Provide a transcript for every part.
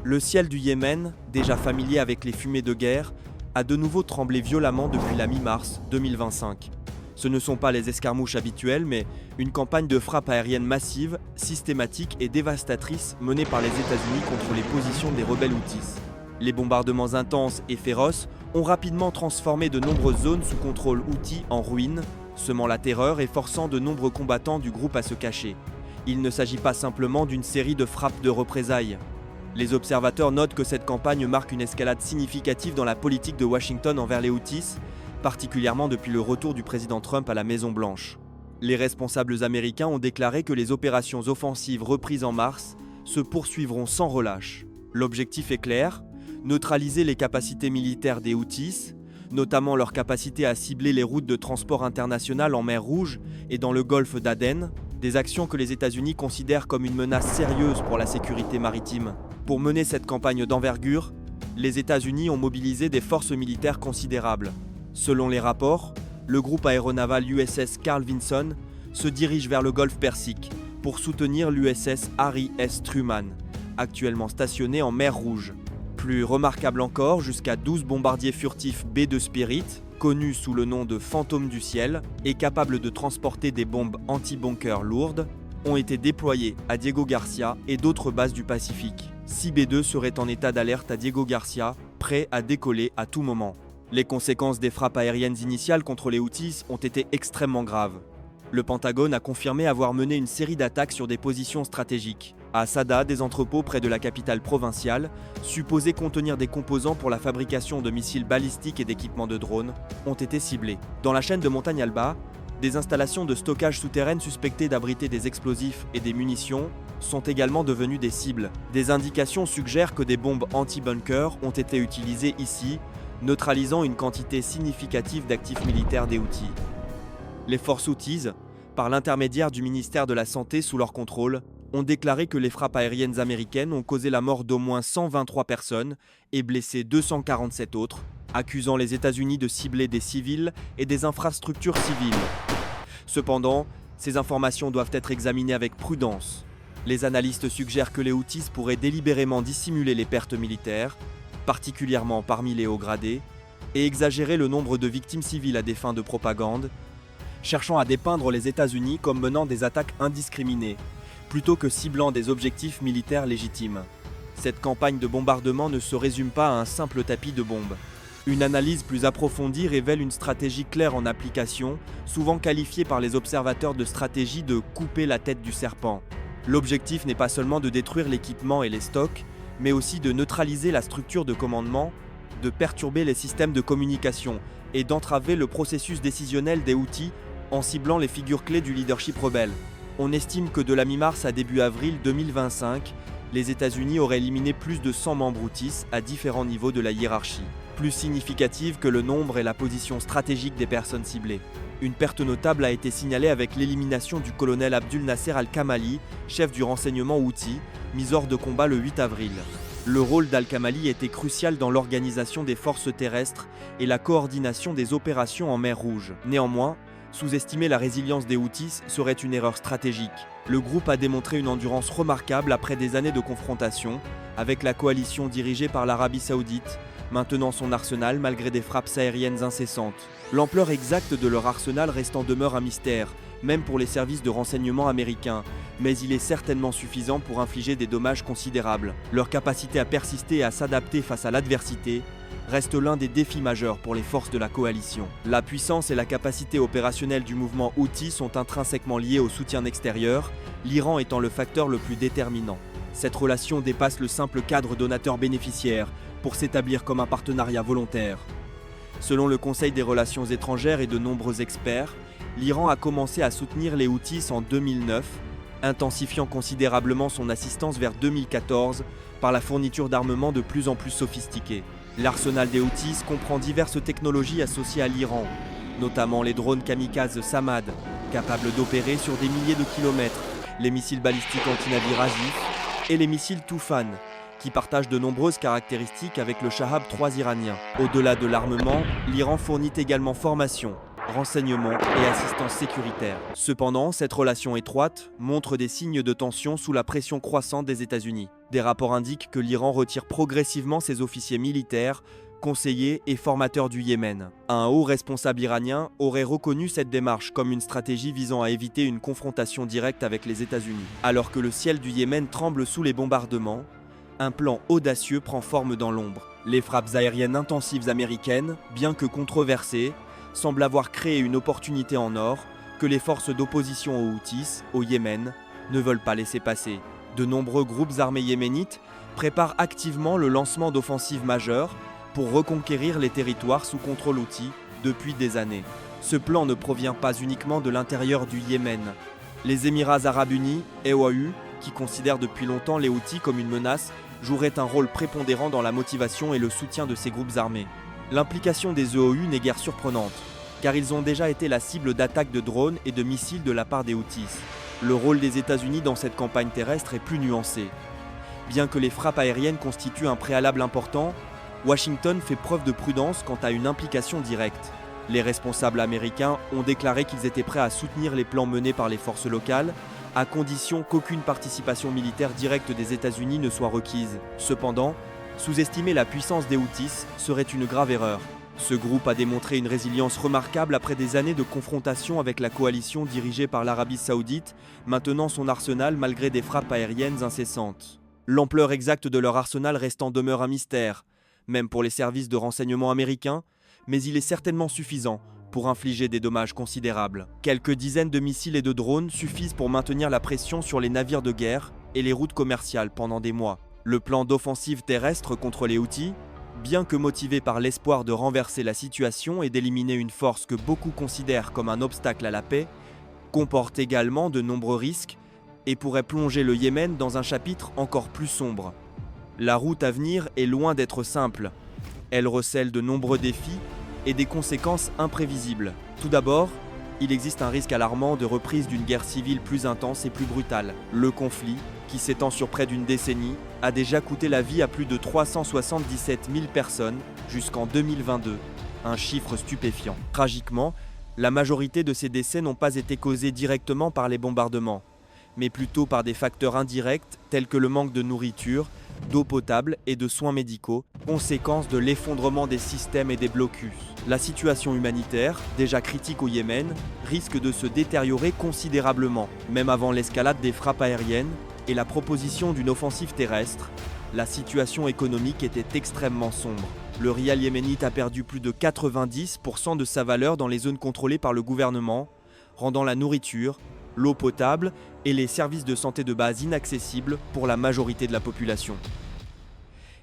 Le ciel du Yémen, déjà familier avec les fumées de guerre, a de nouveau tremblé violemment depuis la mi-mars 2025. Ce ne sont pas les escarmouches habituelles, mais une campagne de frappe aérienne massive, systématique et dévastatrice menée par les États-Unis contre les positions des rebelles Houthis. Les bombardements intenses et féroces ont rapidement transformé de nombreuses zones sous contrôle Houthi en ruines, semant la terreur et forçant de nombreux combattants du groupe à se cacher. Il ne s'agit pas simplement d'une série de frappes de représailles. Les observateurs notent que cette campagne marque une escalade significative dans la politique de Washington envers les Houthis, particulièrement depuis le retour du président Trump à la Maison-Blanche. Les responsables américains ont déclaré que les opérations offensives reprises en mars se poursuivront sans relâche. L'objectif est clair, neutraliser les capacités militaires des Houthis, notamment leur capacité à cibler les routes de transport internationales en mer Rouge et dans le golfe d'Aden, des actions que les États-Unis considèrent comme une menace sérieuse pour la sécurité maritime. Pour mener cette campagne d'envergure, les États-Unis ont mobilisé des forces militaires considérables. Selon les rapports, le groupe aéronaval USS Carl Vinson se dirige vers le golfe Persique pour soutenir l'USS Harry S. Truman, actuellement stationné en mer Rouge. Plus remarquable encore, jusqu'à 12 bombardiers furtifs B-2 Spirit, connus sous le nom de fantômes du ciel et capables de transporter des bombes anti-bunkers lourdes, ont été déployés à Diego Garcia et d'autres bases du Pacifique. 6 B-2 seraient en état d'alerte à Diego Garcia, prêts à décoller à tout moment. Les conséquences des frappes aériennes initiales contre les Houthis ont été extrêmement graves. Le Pentagone a confirmé avoir mené une série d'attaques sur des positions stratégiques. À Sada, des entrepôts près de la capitale provinciale, supposés contenir des composants pour la fabrication de missiles balistiques et d'équipements de drones, ont été ciblés. Dans la chaîne de montagne Alba, des installations de stockage souterraines suspectées d'abriter des explosifs et des munitions sont également devenues des cibles. Des indications suggèrent que des bombes anti-bunker ont été utilisées ici, neutralisant une quantité significative d'actifs militaires des Houthis. Les forces Houthis, par l'intermédiaire du ministère de la Santé sous leur contrôle, ont déclaré que les frappes aériennes américaines ont causé la mort d'au moins 123 personnes et blessé 247 autres, accusant les États-Unis de cibler des civils et des infrastructures civiles. Cependant, ces informations doivent être examinées avec prudence. Les analystes suggèrent que les Houthis pourraient délibérément dissimuler les pertes militaires, particulièrement parmi les hauts gradés, et exagérer le nombre de victimes civiles à des fins de propagande, cherchant à dépeindre les États-Unis comme menant des attaques indiscriminées, plutôt que ciblant des objectifs militaires légitimes. Cette campagne de bombardement ne se résume pas à un simple tapis de bombes. Une analyse plus approfondie révèle une stratégie claire en application, souvent qualifiée par les observateurs de stratégie de « couper la tête du serpent ». L'objectif n'est pas seulement de détruire l'équipement et les stocks, mais aussi de neutraliser la structure de commandement, de perturber les systèmes de communication et d'entraver le processus décisionnel des Houthis en ciblant les figures clés du leadership rebelle. On estime que de la mi-mars à début avril 2025, les États-Unis auraient éliminé plus de 100 membres Houthis à différents niveaux de la hiérarchie, plus significative que le nombre et la position stratégique des personnes ciblées. Une perte notable a été signalée avec l'élimination du colonel Abdul Nasser al-Kamali, chef du renseignement Houthi, mis hors de combat le 8 avril. Le rôle d'al-Kamali était crucial dans l'organisation des forces terrestres et la coordination des opérations en mer Rouge. Néanmoins, sous-estimer la résilience des Houthis serait une erreur stratégique. Le groupe a démontré une endurance remarquable après des années de confrontation avec la coalition dirigée par l'Arabie Saoudite, maintenant son arsenal malgré des frappes aériennes incessantes. L'ampleur exacte de leur arsenal restant demeure un mystère, même pour les services de renseignement américains, mais il est certainement suffisant pour infliger des dommages considérables. Leur capacité à persister et à s'adapter face à l'adversité reste l'un des défis majeurs pour les forces de la coalition. La puissance et la capacité opérationnelle du mouvement Houthi sont intrinsèquement liées au soutien extérieur, l'Iran étant le facteur le plus déterminant. Cette relation dépasse le simple cadre donateur-bénéficiaire pour s'établir comme un partenariat volontaire. Selon le Conseil des relations étrangères et de nombreux experts, l'Iran a commencé à soutenir les Houthis en 2009, intensifiant considérablement son assistance vers 2014 par la fourniture d'armements de plus en plus sophistiqués. L'arsenal des Houthis comprend diverses technologies associées à l'Iran, notamment les drones kamikazes Samad, capables d'opérer sur des milliers de kilomètres, les missiles balistiques anti-navires Asif et les missiles Toufan, qui partagent de nombreuses caractéristiques avec le Shahab 3 iranien. Au-delà de l'armement, l'Iran fournit également formation, renseignement et assistance sécuritaire. Cependant, cette relation étroite montre des signes de tension sous la pression croissante des États-Unis. Des rapports indiquent que l'Iran retire progressivement ses officiers militaires, conseillers et formateurs du Yémen. Un haut responsable iranien aurait reconnu cette démarche comme une stratégie visant à éviter une confrontation directe avec les États-Unis. Alors que le ciel du Yémen tremble sous les bombardements, un plan audacieux prend forme dans l'ombre. Les frappes aériennes intensives américaines, bien que controversées, semblent avoir créé une opportunité en or que les forces d'opposition aux Houthis, au Yémen, ne veulent pas laisser passer. De nombreux groupes armés yéménites préparent activement le lancement d'offensives majeures pour reconquérir les territoires sous contrôle houthi depuis des années. Ce plan ne provient pas uniquement de l'intérieur du Yémen. Les Émirats arabes unis, EOAU, qui considèrent depuis longtemps les Houthis comme une menace, joueraient un rôle prépondérant dans la motivation et le soutien de ces groupes armés. L'implication des EOU n'est guère surprenante, car ils ont déjà été la cible d'attaques de drones et de missiles de la part des Houthis. Le rôle des États-Unis dans cette campagne terrestre est plus nuancé. Bien que les frappes aériennes constituent un préalable important, Washington fait preuve de prudence quant à une implication directe. Les responsables américains ont déclaré qu'ils étaient prêts à soutenir les plans menés par les forces locales, à condition qu'aucune participation militaire directe des États-Unis ne soit requise. Cependant, sous-estimer la puissance des Houthis serait une grave erreur. Ce groupe a démontré une résilience remarquable après des années de confrontation avec la coalition dirigée par l'Arabie Saoudite, maintenant son arsenal malgré des frappes aériennes incessantes. L'ampleur exacte de leur arsenal restant demeure un mystère, même pour les services de renseignement américains, mais il est certainement suffisant pour infliger des dommages considérables. Quelques dizaines de missiles et de drones suffisent pour maintenir la pression sur les navires de guerre et les routes commerciales pendant des mois. Le plan d'offensive terrestre contre les Houthis, bien que motivé par l'espoir de renverser la situation et d'éliminer une force que beaucoup considèrent comme un obstacle à la paix, comporte également de nombreux risques et pourrait plonger le Yémen dans un chapitre encore plus sombre. La route à venir est loin d'être simple. Elle recèle de nombreux défis et des conséquences imprévisibles. Tout d'abord, il existe un risque alarmant de reprise d'une guerre civile plus intense et plus brutale. Le conflit, qui s'étend sur près d'une décennie, a déjà coûté la vie à plus de 377 000 personnes jusqu'en 2022, un chiffre stupéfiant. Tragiquement, la majorité de ces décès n'ont pas été causés directement par les bombardements, mais plutôt par des facteurs indirects tels que le manque de nourriture, d'eau potable et de soins médicaux, conséquence de l'effondrement des systèmes et des blocus. La situation humanitaire, déjà critique au Yémen, risque de se détériorer considérablement. Même avant l'escalade des frappes aériennes et la proposition d'une offensive terrestre, la situation économique était extrêmement sombre. Le rial yéménite a perdu plus de 90% de sa valeur dans les zones contrôlées par le gouvernement, rendant la nourriture, l'eau potable et les services de santé de base inaccessibles pour la majorité de la population.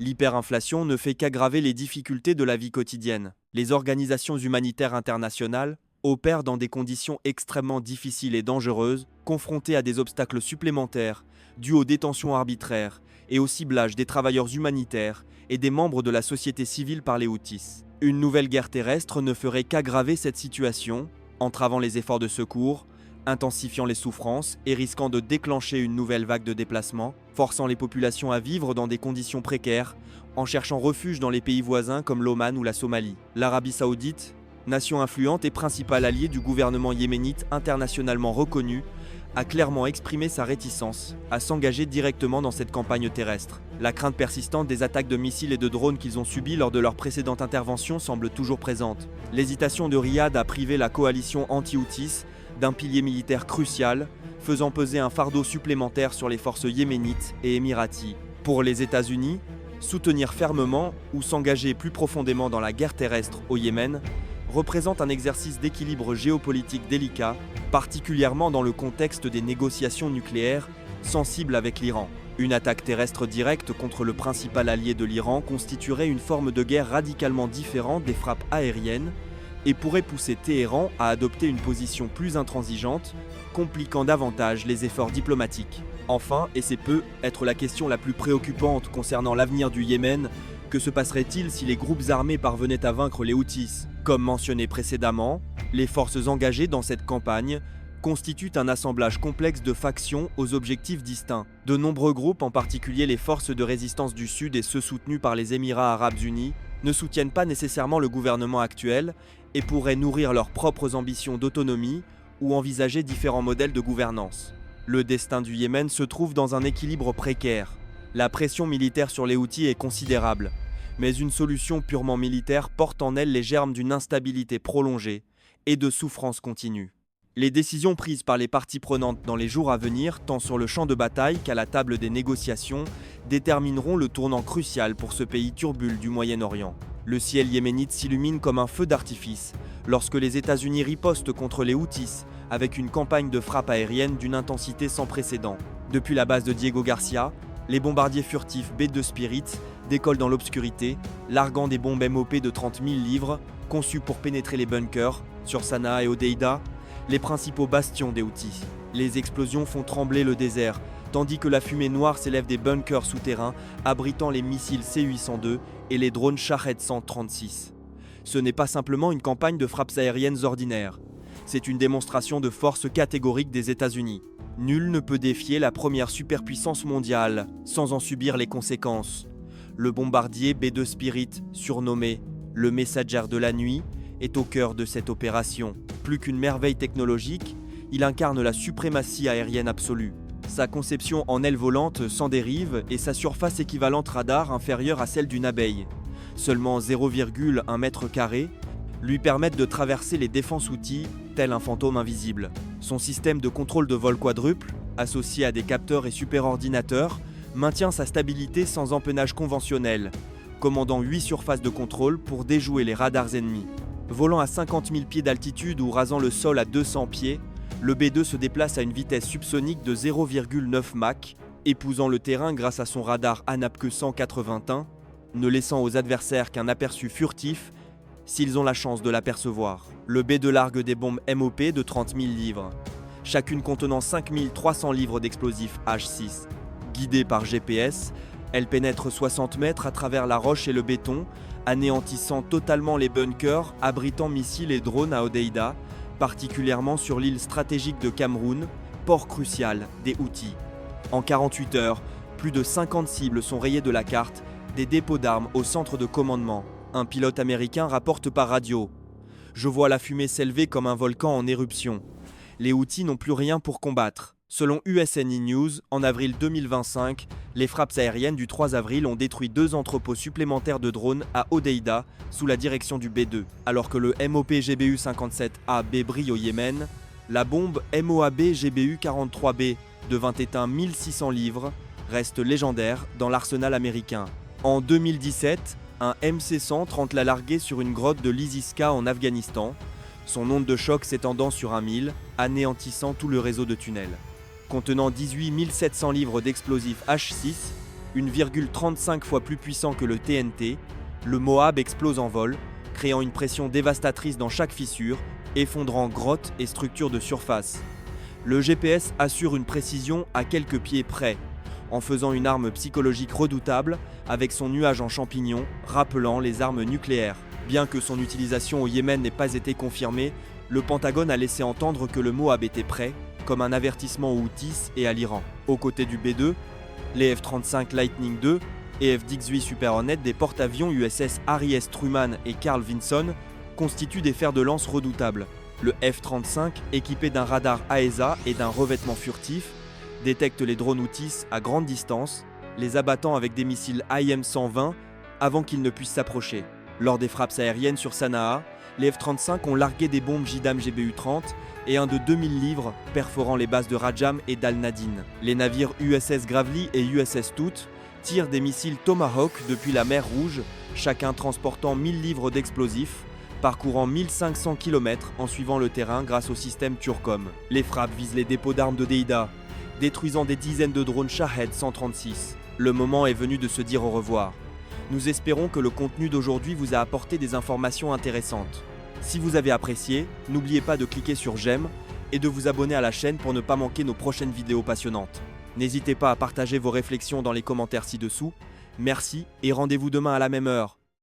L'hyperinflation ne fait qu'aggraver les difficultés de la vie quotidienne. Les organisations humanitaires internationales opèrent dans des conditions extrêmement difficiles et dangereuses, confrontées à des obstacles supplémentaires dus aux détentions arbitraires et au ciblage des travailleurs humanitaires et des membres de la société civile par les Houthis. Une nouvelle guerre terrestre ne ferait qu'aggraver cette situation, entravant les efforts de secours, intensifiant les souffrances et risquant de déclencher une nouvelle vague de déplacements, forçant les populations à vivre dans des conditions précaires, en cherchant refuge dans les pays voisins comme l'Oman ou la Somalie. L'Arabie Saoudite, nation influente et principal allié du gouvernement yéménite internationalement reconnu, a clairement exprimé sa réticence à s'engager directement dans cette campagne terrestre. La crainte persistante des attaques de missiles et de drones qu'ils ont subies lors de leur précédente intervention semble toujours présente. L'hésitation de Riyad à priver la coalition anti-Houthis d'un pilier militaire crucial, faisant peser un fardeau supplémentaire sur les forces yéménites et émiraties. Pour les États-Unis, soutenir fermement ou s'engager plus profondément dans la guerre terrestre au Yémen représente un exercice d'équilibre géopolitique délicat, particulièrement dans le contexte des négociations nucléaires sensibles avec l'Iran. Une attaque terrestre directe contre le principal allié de l'Iran constituerait une forme de guerre radicalement différente des frappes aériennes et pourrait pousser Téhéran à adopter une position plus intransigeante, compliquant davantage les efforts diplomatiques. Enfin, et c'est peut être la question la plus préoccupante concernant l'avenir du Yémen, que se passerait-il si les groupes armés parvenaient à vaincre les Houthis? Comme mentionné précédemment, les forces engagées dans cette campagne constituent un assemblage complexe de factions aux objectifs distincts. De nombreux groupes, en particulier les forces de résistance du Sud et ceux soutenus par les Émirats arabes unis, ne soutiennent pas nécessairement le gouvernement actuel et pourraient nourrir leurs propres ambitions d'autonomie ou envisager différents modèles de gouvernance. Le destin du Yémen se trouve dans un équilibre précaire. La pression militaire sur les Houthis est considérable, mais une solution purement militaire porte en elle les germes d'une instabilité prolongée et de souffrance continue. Les décisions prises par les parties prenantes dans les jours à venir, tant sur le champ de bataille qu'à la table des négociations, détermineront le tournant crucial pour ce pays turbulent du Moyen-Orient. Le ciel yéménite s'illumine comme un feu d'artifice lorsque les États-Unis ripostent contre les Houthis avec une campagne de frappe aérienne d'une intensité sans précédent. Depuis la base de Diego Garcia, les bombardiers furtifs B-2 Spirit décollent dans l'obscurité, larguant des bombes MOP de 30 000 livres, conçues pour pénétrer les bunkers, sur Sanaa et Hodeïda, les principaux bastions des Houthis. Les explosions font trembler le désert, tandis que la fumée noire s'élève des bunkers souterrains abritant les missiles C-802 et les drones Shahed 136. Ce n'est pas simplement une campagne de frappes aériennes ordinaires, c'est une démonstration de force catégorique des États-Unis. Nul ne peut défier la première superpuissance mondiale sans en subir les conséquences. Le bombardier B-2 Spirit, surnommé le Messager de la nuit, est au cœur de cette opération. Plus qu'une merveille technologique, il incarne la suprématie aérienne absolue. Sa conception en aile volante sans dérive et sa surface équivalente radar inférieure à celle d'une abeille, seulement 0,1 m², lui permettent de traverser les défenses Houthis tel un fantôme invisible. Son système de contrôle de vol quadruple, associé à des capteurs et superordinateurs, maintient sa stabilité sans empennage conventionnel, commandant 8 surfaces de contrôle pour déjouer les radars ennemis. Volant à 50 000 pieds d'altitude ou rasant le sol à 200 pieds, le B-2 se déplace à une vitesse subsonique de 0,9 Mach, épousant le terrain grâce à son radar ANAPK 181, ne laissant aux adversaires qu'un aperçu furtif s'ils ont la chance de l'apercevoir. Le B-2 largue des bombes MOP de 30 000 livres, chacune contenant 5 300 livres d'explosifs H6. Guidée par GPS, elle pénètre 60 mètres à travers la roche et le béton, anéantissant totalement les bunkers abritant missiles et drones à Hodeïda, particulièrement sur l'île stratégique de Cameroun, port crucial des Houthis. En 48 heures, plus de 50 cibles sont rayées de la carte, des dépôts d'armes au centre de commandement. Un pilote américain rapporte par radio « Je vois la fumée s'élever comme un volcan en éruption. Les Houthis n'ont plus rien pour combattre. » Selon USNI News, en avril 2025, les frappes aériennes du 3 avril ont détruit 2 entrepôts supplémentaires de drones à Hodeïda sous la direction du B-2. Alors que le MOP GBU 57AB brille au Yémen, la bombe MOAB GBU 43B de 21 600 livres reste légendaire dans l'arsenal américain. En 2017, un MC-100 tente la larguer sur une grotte de l'Iziska en Afghanistan, son onde de choc s'étendant sur 1 000, anéantissant tout le réseau de tunnels. Contenant 18 700 livres d'explosifs H6, 1,35 fois plus puissant que le TNT, le Moab explose en vol, créant une pression dévastatrice dans chaque fissure, effondrant grottes et structures de surface. Le GPS assure une précision à quelques pieds près, en faisant une arme psychologique redoutable avec son nuage en champignons rappelant les armes nucléaires. Bien que son utilisation au Yémen n'ait pas été confirmée, le Pentagone a laissé entendre que le Moab était prêt, comme un avertissement aux Houthis et à l'Iran. Aux côtés du B-2, les F-35 Lightning II et F-18 Super Hornet des porte-avions USS Harry S. Truman et Carl Vinson constituent des fers de lance redoutables. Le F-35, équipé d'un radar AESA et d'un revêtement furtif, détecte les drones Houthis à grande distance, les abattant avec des missiles IM-120 avant qu'ils ne puissent s'approcher. Lors des frappes aériennes sur Sanaa, les F-35 ont largué des bombes JDAM GBU-30 et un de 2000 livres perforant les bases de Rajam et d'Al-Nadine. Les navires USS Gravely et USS Stout tirent des missiles Tomahawk depuis la mer Rouge, chacun transportant 1000 livres d'explosifs, parcourant 1500 km en suivant le terrain grâce au système Turcom. Les frappes visent les dépôts d'armes d'Hodeïda, détruisant des dizaines de drones Shahed 136. Le moment est venu de se dire au revoir. Nous espérons que le contenu d'aujourd'hui vous a apporté des informations intéressantes. Si vous avez apprécié, n'oubliez pas de cliquer sur j'aime et de vous abonner à la chaîne pour ne pas manquer nos prochaines vidéos passionnantes. N'hésitez pas à partager vos réflexions dans les commentaires ci-dessous. Merci et rendez-vous demain à la même heure.